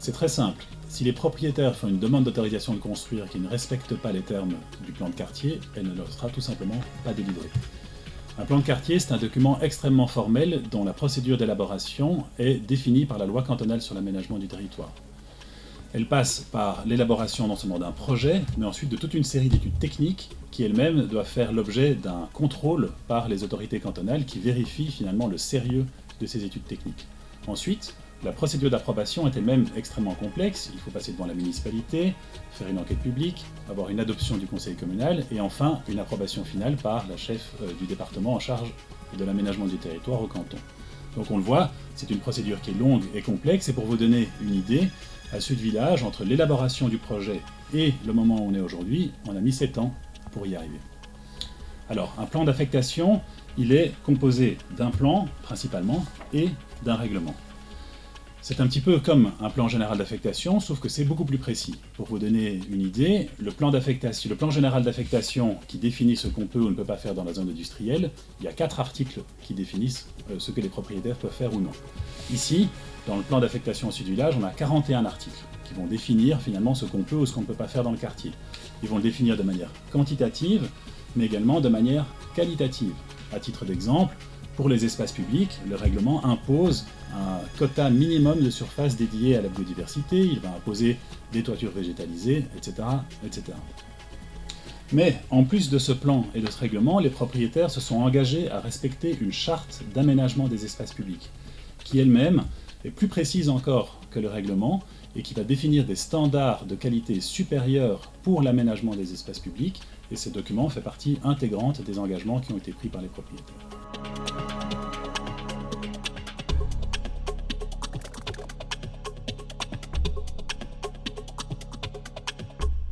C'est très simple. Si les propriétaires font une demande d'autorisation de construire qui ne respecte pas les termes du plan de quartier, elle ne leur sera tout simplement pas délivrée. Un plan de quartier, c'est un document extrêmement formel dont la procédure d'élaboration est définie par la loi cantonale sur l'aménagement du territoire. Elle passe par l'élaboration non seulement d'un projet, mais ensuite de toute une série d'études techniques qui elles-mêmes doivent faire l'objet d'un contrôle par les autorités cantonales qui vérifient finalement le sérieux de ces études techniques. Ensuite, la procédure d'approbation est elle-même extrêmement complexe. Il faut passer devant la municipalité, faire une enquête publique, avoir une adoption du conseil communal et enfin une approbation finale par la chef du département en charge de l'aménagement du territoire au canton. Donc on le voit, c'est une procédure qui est longue et complexe et pour vous donner une idée, à Sud-Village, entre l'élaboration du projet et le moment où on est aujourd'hui, on a mis 7 ans pour y arriver. Alors, un plan d'affectation, il est composé d'un plan, principalement, et d'un règlement. C'est un petit peu comme un plan général d'affectation, sauf que c'est beaucoup plus précis. Pour vous donner une idée, le plan général d'affectation qui définit ce qu'on peut ou ne peut pas faire dans la zone industrielle, il y a 4 articles qui définissent ce que les propriétaires peuvent faire ou non. Ici, dans le plan d'affectation Sud-Village, on a 41 articles qui vont définir finalement ce qu'on peut ou ce qu'on ne peut pas faire dans le quartier. Ils vont le définir de manière quantitative, mais également de manière qualitative. À titre d'exemple, pour les espaces publics, le règlement impose un quota minimum de surface dédié à la biodiversité, il va imposer des toitures végétalisées, etc., etc. Mais en plus de ce plan et de ce règlement, les propriétaires se sont engagés à respecter une charte d'aménagement des espaces publics, qui elle-même est plus précise encore que le règlement et qui va définir des standards de qualité supérieurs pour l'aménagement des espaces publics, et ce document fait partie intégrante des engagements qui ont été pris par les propriétaires.